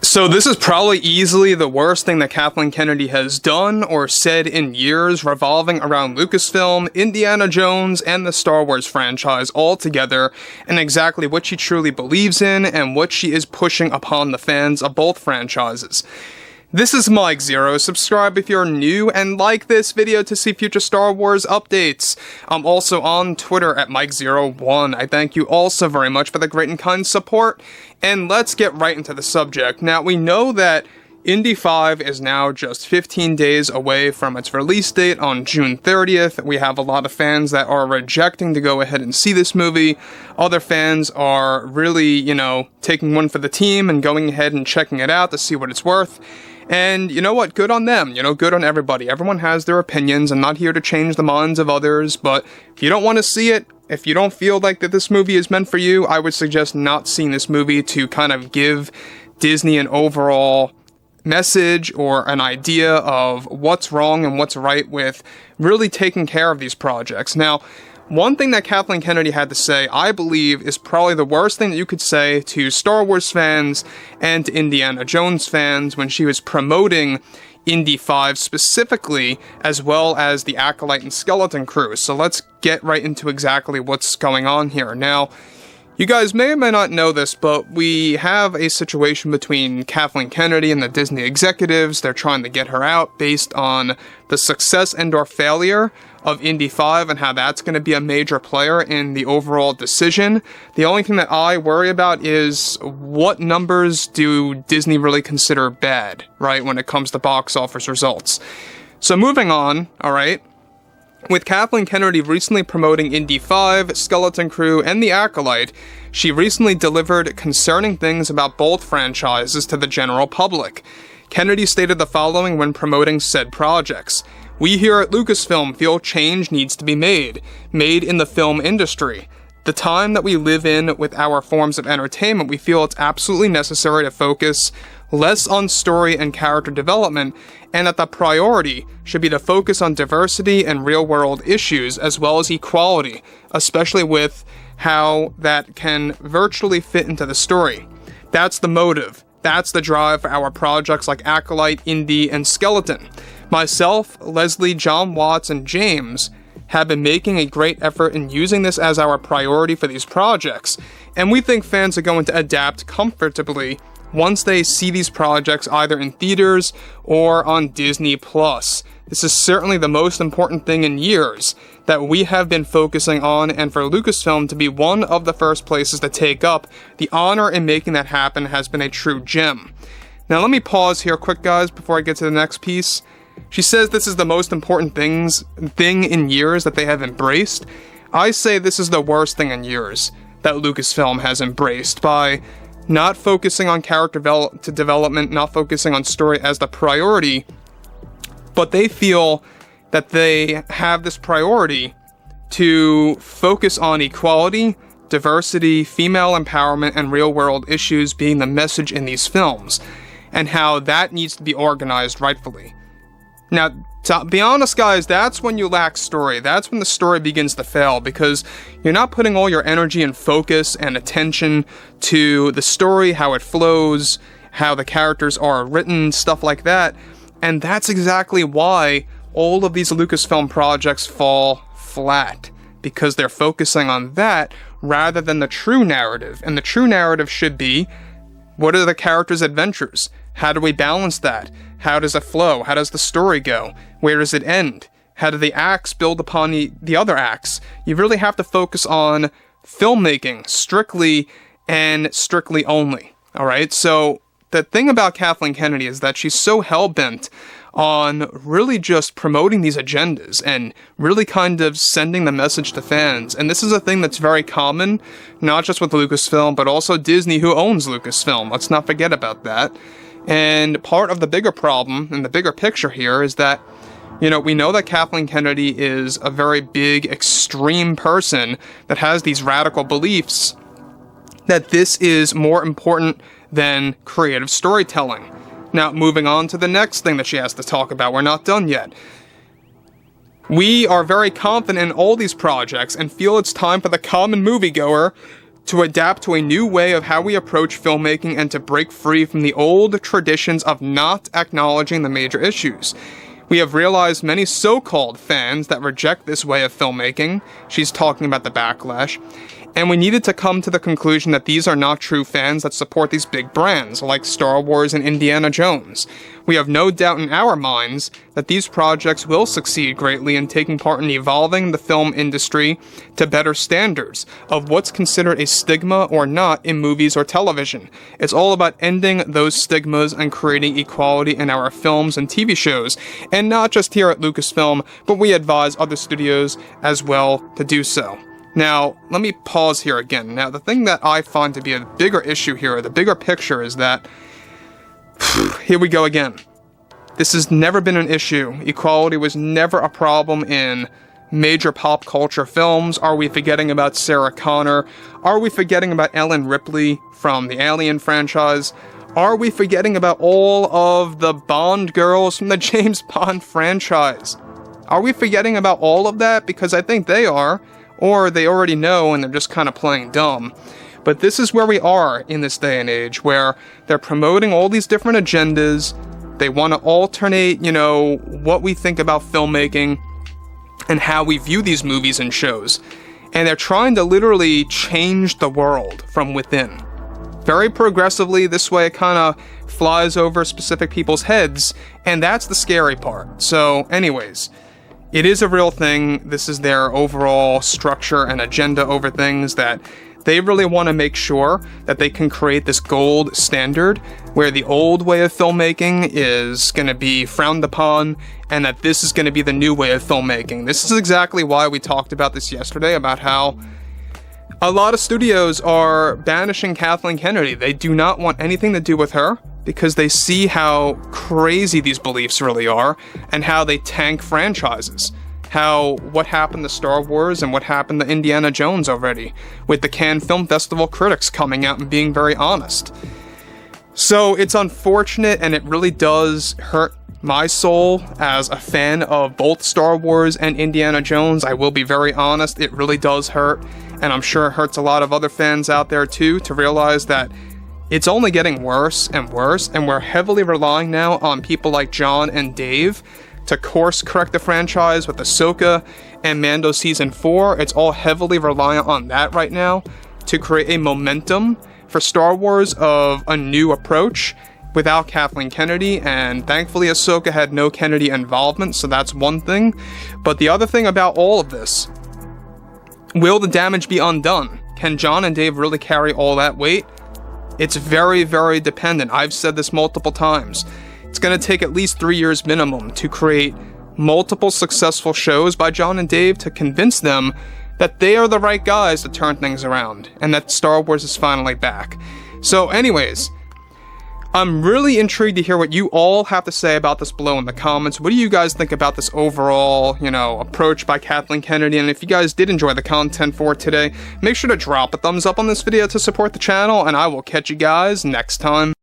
So this is probably easily the worst thing that Kathleen Kennedy has done or said in years, revolving around Lucasfilm, Indiana Jones, and the Star Wars franchise all together, and exactly what she truly believes in and what she is pushing upon the fans of both franchises. This is Mike Zero. Subscribe if you're new, and like this video to see future Star Wars updates. I'm also on Twitter at Mike01. I thank you all so very much for the great and kind support, and let's get right into the subject. Now, we know that Indy 5 is now just 15 days away from its release date on June 30th. We have a lot of fans that are rejecting to go ahead and see this movie. Other fans are really, taking one for the team and going ahead and checking it out to see what it's worth. And you know what? Good on them. Good on everybody. Everyone has their opinions. I'm not here to change the minds of others, but if you don't want to see it, if you don't feel like that this movie is meant for you, I would suggest not seeing this movie to kind of give Disney an overall message or an idea of what's wrong and what's right with really taking care of these projects. Now, one thing that Kathleen Kennedy had to say, I believe, is probably the worst thing that you could say to Star Wars fans and to Indiana Jones fans when she was promoting Indy 5 specifically, as well as the Acolyte and Skeleton Crew. So let's get right into exactly what's going on here. Now, you guys may or may not know this, but we have a situation between Kathleen Kennedy and the Disney executives. They're trying to get her out based on the success and/or failure of Indy 5 and how that's going to be a major player in the overall decision. The only thing that I worry about is what numbers do Disney really consider bad, right, when it comes to box office results. So moving on, alright, with Kathleen Kennedy recently promoting Indy 5, Skeleton Crew, and The Acolyte, she recently delivered concerning things about both franchises to the general public. Kennedy stated the following when promoting said projects. "We here at Lucasfilm feel change needs to be made in the film industry. The time that we live in with our forms of entertainment, we feel it's absolutely necessary to focus less on story and character development, and that the priority should be to focus on diversity and real-world issues, as well as equality, especially with how that can virtually fit into the story. That's the motive. That's the drive for our projects like Acolyte, Indy, and Skeleton. Myself, Leslie, John Watts, and James have been making a great effort in using this as our priority for these projects, and we think fans are going to adapt comfortably once they see these projects either in theaters or on Disney+. This is certainly the most important thing in years that we have been focusing on, and for Lucasfilm to be one of the first places to take up, the honor in making that happen has been a true gem." Now let me pause here quick, guys, before I get to the next piece. She says this is the most important thing in years that they have embraced. I say this is the worst thing in years that Lucasfilm has embraced by not focusing on character development, not focusing on story as the priority, but they feel that they have this priority to focus on equality, diversity, female empowerment, and real-world issues being the message in these films, and how that needs to be organized rightfully. Now, to be honest, guys, that's when you lack story. That's when the story begins to fail, because you're not putting all your energy and focus and attention to the story, how it flows, how the characters are written, stuff like that. And that's exactly why all of these Lucasfilm projects fall flat, because they're focusing on that rather than the true narrative. And the true narrative should be, what are the characters' adventures? How do we balance that? How does it flow? How does the story go? Where does it end? How do the acts build upon the other acts? You really have to focus on filmmaking strictly and strictly only. Alright, so the thing about Kathleen Kennedy is that she's so hell-bent on really just promoting these agendas and really kind of sending the message to fans. And this is a thing that's very common, not just with Lucasfilm, but also Disney, who owns Lucasfilm. Let's not forget about that. And part of the bigger problem and the bigger picture here is that, we know that Kathleen Kennedy is a very big, extreme person that has these radical beliefs that this is more important than creative storytelling. Now, moving on to the next thing that she has to talk about. We're not done yet. We are very confident in all these projects and feel it's time for the common moviegoer to adapt to a new way of how we approach filmmaking and to break free from the old traditions of not acknowledging the major issues. We have realized many so-called fans that reject this way of filmmaking. She's talking about the backlash. And we needed to come to the conclusion that these are not true fans that support these big brands, like Star Wars and Indiana Jones. We have no doubt in our minds that these projects will succeed greatly in taking part in evolving the film industry to better standards of what's considered a stigma or not in movies or television. It's all about ending those stigmas and creating equality in our films and TV shows, and not just here at Lucasfilm, but we advise other studios as well to do so. Now, let me pause here again. Now, the thing that I find to be a bigger issue here, the bigger picture, is that here we go again. This has never been an issue. Equality was never a problem in major pop culture films. Are we forgetting about Sarah Connor? Are we forgetting about Ellen Ripley from the Alien franchise? Are we forgetting about all of the Bond girls from the James Bond franchise? Are we forgetting about all of that? Because I think they are. Or they already know and they're just kind of playing dumb. But this is where we are in this day and age, where they're promoting all these different agendas. They want to alternate, what we think about filmmaking and how we view these movies and shows. And they're trying to literally change the world from within. Very progressively, this way it kind of flies over specific people's heads, and that's the scary part. So, anyways, it is a real thing. This is their overall structure and agenda over things, that they really want to make sure that they can create this gold standard where the old way of filmmaking is going to be frowned upon, and that this is going to be the new way of filmmaking. This is exactly why we talked about this yesterday, about how a lot of studios are banishing Kathleen Kennedy. They do not want anything to do with her, because they see how crazy these beliefs really are, and how they tank franchises. What happened to Star Wars and what happened to Indiana Jones already, with the Cannes Film Festival critics coming out and being very honest. So it's unfortunate, and it really does hurt my soul as a fan of both Star Wars and Indiana Jones. I will be very honest, it really does hurt, and I'm sure it hurts a lot of other fans out there too, to realize that it's only getting worse, and we're heavily relying now on people like John and Dave to course correct the franchise with Ahsoka and Mando Season 4. It's all heavily reliant on that right now to create a momentum for Star Wars of a new approach without Kathleen Kennedy, and thankfully Ahsoka had no Kennedy involvement, so that's one thing. But the other thing about all of this, will the damage be undone? Can John and Dave really carry all that weight? It's very, very dependent. I've said this multiple times. It's going to take at least 3 years minimum to create multiple successful shows by John and Dave to convince them that they are the right guys to turn things around, and that Star Wars is finally back. So anyways, I'm really intrigued to hear what you all have to say about this below in the comments. What do you guys think about this overall, approach by Kathleen Kennedy? And if you guys did enjoy the content for today, make sure to drop a thumbs up on this video to support the channel, and I will catch you guys next time.